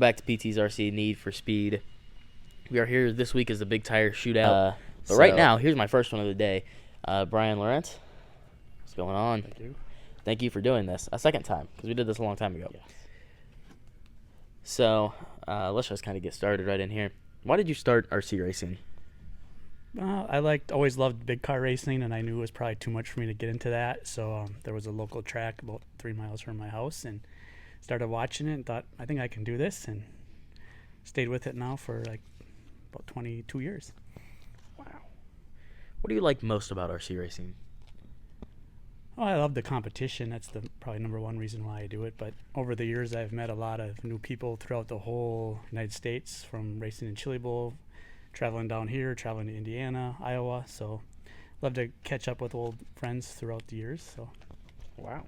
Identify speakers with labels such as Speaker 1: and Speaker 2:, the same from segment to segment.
Speaker 1: back to PT's RC Need for Speed. We are here this week as the Big Tire Shootout. But right now, here's my first one of the day. Brian Laurent, what's going on?
Speaker 2: Thank you.
Speaker 1: Thank you for doing this a second time, because we did this a long time ago.
Speaker 2: Yes.
Speaker 1: So let's just kind of get started right in here. Why did you start RC racing?
Speaker 2: I always loved big car racing, and I knew it was probably too much for me to get into that. So there was a local track about 3 miles from my house, and started watching it and thought, I think I can do this, and stayed with it now for like about 22 years.
Speaker 1: Wow. What do you like most about RC racing?
Speaker 2: Oh, I love the competition. That's the probably number one reason why I do it. But over the years, I've met a lot of new people throughout the whole United States, from racing in Chili Bowl, traveling down here, traveling to Indiana, Iowa. So love to catch up with old friends throughout the years. So,
Speaker 1: wow.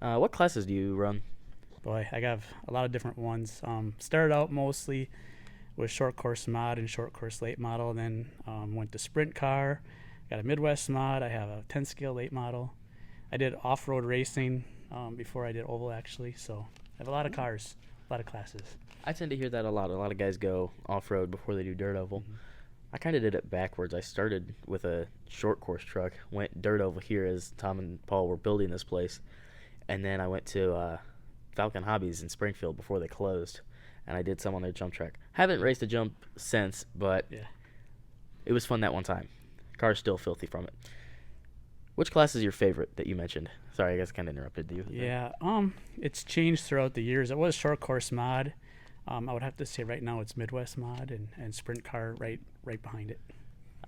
Speaker 1: What classes do you run?
Speaker 2: boy, I have a lot of different ones. Started out mostly with short course mod and short course late model. Then went to sprint car. Got a Midwest mod. I have a 10 scale late model. I did off-road racing before I did oval, actually. So I have a lot of cars, a lot of classes.
Speaker 1: I tend to hear that a lot. A lot of guys go off-road before they do dirt oval.
Speaker 2: Mm-hmm.
Speaker 1: I kind of did it backwards. I started with a short course truck, went dirt oval here as Tom and Paul were building this place, and then I went to Falcon Hobbies in Springfield before they closed, and I did some on their jump track. Haven't raced a jump since, but
Speaker 2: Yeah.
Speaker 1: it was fun that one time. Car's still filthy from it. Which class is your favorite that you mentioned? Sorry, I guess I kind of interrupted you.
Speaker 2: Yeah. It's changed throughout the years. It was short course mod. I would have to say right now it's Midwest mod and sprint car right behind it.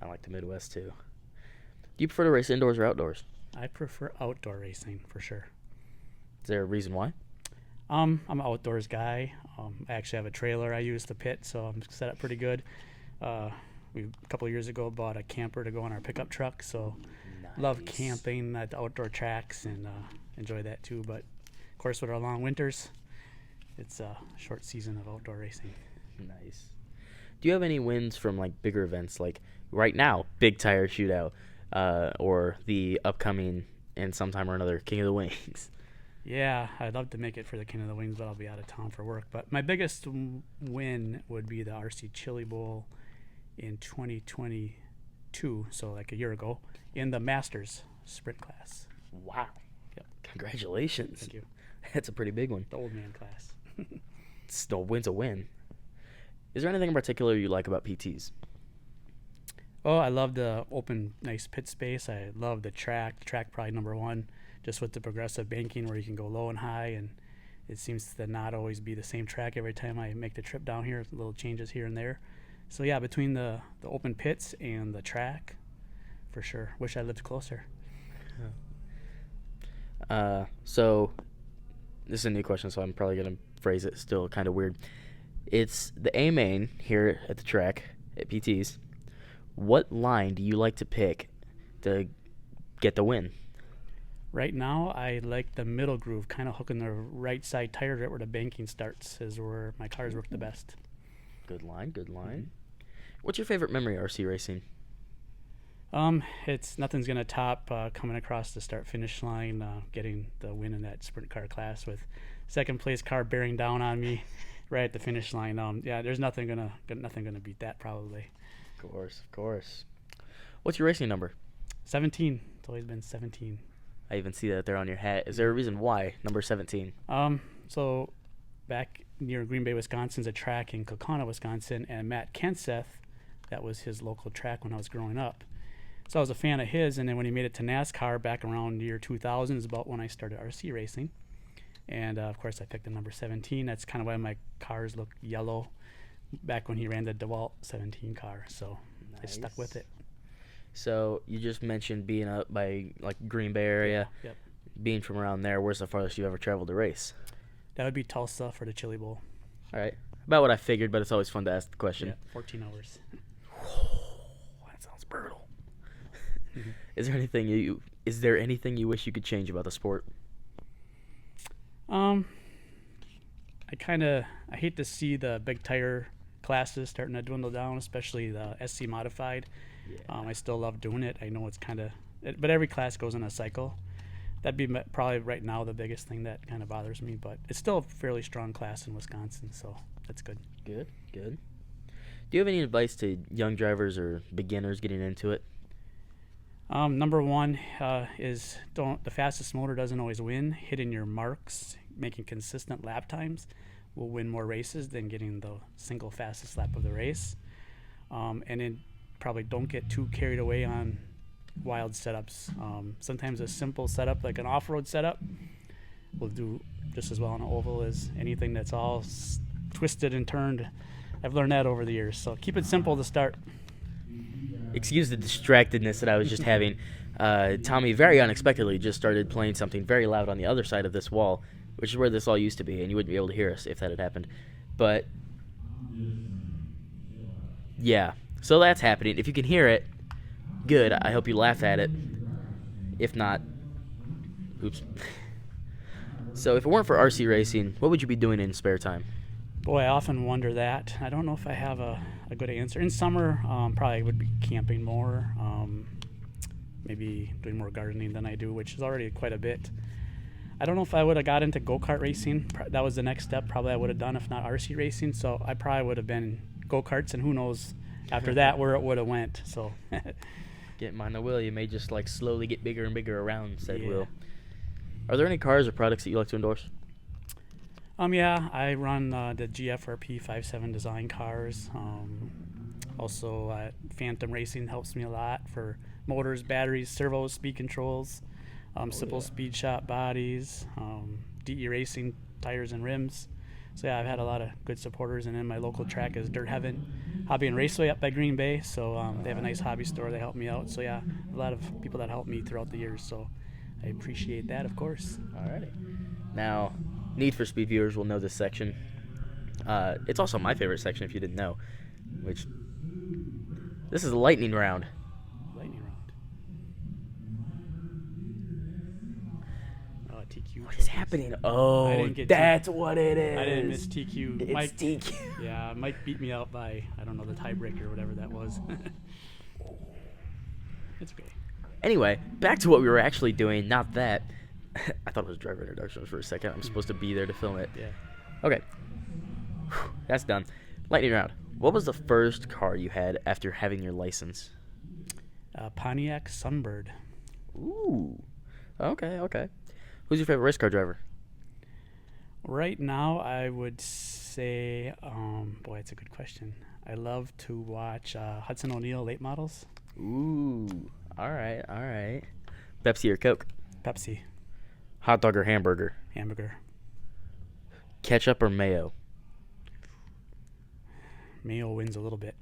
Speaker 1: I like the Midwest too. Do you prefer to race indoors or outdoors?
Speaker 2: I prefer outdoor racing for sure.
Speaker 1: Is there a reason why?
Speaker 2: I'm an outdoors guy. I actually have a trailer I use to pit, so I'm set up pretty good. We a couple of years ago bought a camper to go on our pickup truck, so love camping at the outdoor tracks and enjoy that too. But of course, with our long winters, it's a short season of outdoor racing.
Speaker 1: Nice. Do you have any wins from like bigger events, like right now, Big Tire Shootout, or the upcoming and sometime or another King of the Wings?
Speaker 2: Yeah, I'd love to make it for the King of the Wings, but I'll be out of town for work. But my biggest win would be the RC Chili Bowl in 2022, so like a year ago, in the Masters sprint class.
Speaker 1: Wow.
Speaker 2: Yep.
Speaker 1: Congratulations.
Speaker 2: Thank you.
Speaker 1: That's a pretty big one.
Speaker 2: The old man class.
Speaker 1: Still, win's a win. Is there anything in particular you like about PTs?
Speaker 2: Oh, I love the open, nice pit space. I love the track. The track probably number one, just with the progressive banking where you can go low and high, and it seems to not always be the same track every time I make the trip down here. Little changes here and there. So yeah, between the open pits and the track, for sure. Wish I lived closer.
Speaker 1: So this is a new question, so I'm probably gonna phrase it still kind of weird. It's the A main here at the track at PT's. What line do you like to pick to get the win?
Speaker 2: Right now, I like the middle groove, kind of hooking the right side tire right where the banking starts is where my cars work the best.
Speaker 1: Good line, good line. What's your favorite memory of RC racing?
Speaker 2: It's nothing's gonna top coming across the start finish line, getting the win in that sprint car class with second place car bearing down on me right at the finish line. Yeah, there's nothing gonna beat that probably.
Speaker 1: Of course. What's your racing number?
Speaker 2: 17. It's always been 17.
Speaker 1: I even see that there on your hat. Is there a reason why number 17?
Speaker 2: So back near Green Bay, Wisconsin's a track in Kaukauna, Wisconsin, and Matt Kenseth, that was his local track when I was growing up. So I was a fan of his, and then when he made it to NASCAR back around year 2000 is about when I started RC racing. And, of course, I picked the number 17. That's kind of why my cars look yellow back when he ran the DeWalt 17 car. So I stuck with it.
Speaker 1: So you just mentioned being up by like Green Bay area.
Speaker 2: Yep.
Speaker 1: Being from around there, where's the farthest you ever traveled to race?
Speaker 2: That would be Tulsa for the Chili Bowl.
Speaker 1: All right. About what I figured, but it's always fun to ask the question.
Speaker 2: Yeah, 14 hours.
Speaker 1: That sounds brutal. Is there anything you wish you could change about the sport?
Speaker 2: I hate to see the big tire classes starting to dwindle down, especially the SC modified.
Speaker 1: Yeah.
Speaker 2: I still love doing it. I know it's but every class goes in a cycle. that'd be probably right now the biggest thing that kind of bothers me. But it's still a fairly strong class in Wisconsin, so that's good.
Speaker 1: Good, good. Do you have any advice to young drivers or beginners getting into it?
Speaker 2: Number one is the fastest motor doesn't always win. Hitting your marks, making consistent lap times will win more races than getting the single fastest lap of the race. And then probably don't get too carried away on wild setups. Sometimes a simple setup like an off-road setup will do just as well on an oval as anything that's all twisted and turned. I've learned that over the years. So keep it simple to start.
Speaker 1: Excuse the distractedness that I was just having. Tommy very unexpectedly just started playing something very loud on the other side of this wall, which is where this all used to be, and you wouldn't be able to hear us if that had happened. But yeah, so that's happening. If you can hear it, good. I hope you laugh at it. If not, oops. So if it weren't for RC racing, what would you be doing in spare time?
Speaker 2: Boy, I often wonder that. I don't know if I have a good answer. In summer, probably would be camping more, maybe doing more gardening than I do, which is already quite a bit. I don't know if I would have got into go-kart racing. That was the next step probably I would have done, if not RC racing. So I probably would have been go-karts, and who knows after that where it would have went. So
Speaker 1: Getting behind the wheel, you may just like slowly get bigger and bigger around said
Speaker 2: Yeah.
Speaker 1: wheel. Are there any cars or products that you like to endorse?
Speaker 2: Yeah, I run the GFRP 57 design cars. Also, Phantom Racing helps me a lot for motors, batteries, servos, speed controls, simple speed shop bodies, DE Racing tires and rims. So yeah, I've had a lot of good supporters, and then my local track is Dirt Heaven Hobby and Raceway up by Green Bay. So they have a nice hobby store. They help me out. So yeah, a lot of people that help me throughout the years. So I appreciate that, of course.
Speaker 1: Alrighty. Now, Need for Speed viewers will know this section. It's also my favorite section, if you didn't know. Which, this is a lightning round.
Speaker 2: Lightning round. Oh, TQ.
Speaker 1: What is happening? Oh,
Speaker 2: I didn't get
Speaker 1: that's what it is.
Speaker 2: I didn't miss TQ.
Speaker 1: It's
Speaker 2: Mike,
Speaker 1: TQ.
Speaker 2: Yeah, Mike beat me out by, I don't know, the tiebreaker or whatever that was. It's okay.
Speaker 1: Anyway, back to what we were actually doing, not that. I thought it was driver introductions for a second. I'm supposed to be there to film it.
Speaker 2: Yeah.
Speaker 1: Okay. That's done. Lightning round. What was the first car you had after having your license?
Speaker 2: Pontiac Sunbird.
Speaker 1: Ooh. Okay, okay. Who's your favorite race car driver?
Speaker 2: Right now, I would say, boy, it's a good question. I love to watch Hudson O'Neal late models.
Speaker 1: Ooh. All right, all right. Pepsi or Coke?
Speaker 2: Pepsi.
Speaker 1: Hot dog or hamburger?
Speaker 2: Hamburger.
Speaker 1: Ketchup or mayo?
Speaker 2: Mayo wins a little bit.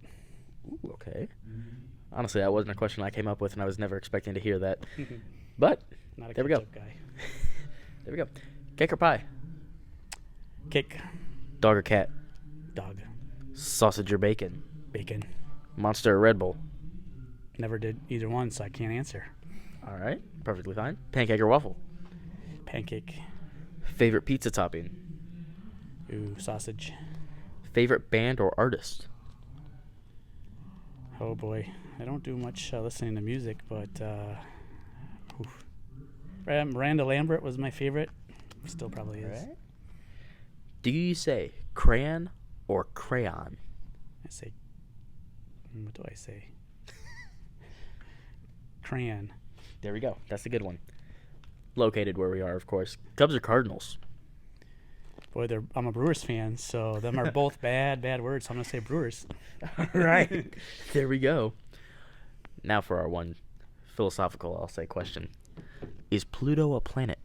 Speaker 1: Ooh, okay. Honestly, that wasn't a question I came up with, and I was never expecting to hear that. But
Speaker 2: Not a
Speaker 1: there we go.
Speaker 2: ketchup guy.
Speaker 1: There we go. Cake or pie?
Speaker 2: Cake.
Speaker 1: Dog or cat?
Speaker 2: Dog.
Speaker 1: Sausage or bacon?
Speaker 2: Bacon.
Speaker 1: Monster or Red Bull?
Speaker 2: Never did either one, so I can't answer.
Speaker 1: All right, perfectly fine. Pancake or waffle?
Speaker 2: Pancake.
Speaker 1: Favorite pizza topping?
Speaker 2: Ooh, sausage.
Speaker 1: Favorite band or artist?
Speaker 2: Oh boy, I don't do much listening to music, but Miranda Lambert was my favorite. Still probably is.
Speaker 1: All right. Do you say crayon or crayon?
Speaker 2: I say, what do I say? Crayon.
Speaker 1: There we go. That's a good one. Located where we are, of course. Cubs or Cardinals?
Speaker 2: Boy, I'm a Brewers fan, so them are both bad words. So I'm gonna say Brewers.
Speaker 1: All right. There we go. Now for our one philosophical, I'll say, question. Is Pluto a planet?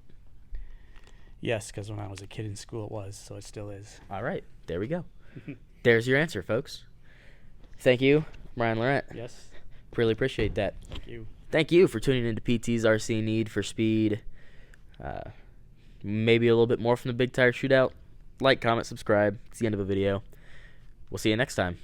Speaker 2: Yes, because when I was a kid in school, it was, so it still is.
Speaker 1: All right. There we go. There's your answer, folks. Thank you, Brian Laurent.
Speaker 2: Yes.
Speaker 1: Really appreciate that.
Speaker 2: Thank you.
Speaker 1: Thank you for tuning into PT's RC Need for Speed. Maybe a little bit more from the Big Tire Shootout. Like, comment, subscribe. It's the end of a video. We'll see you next time.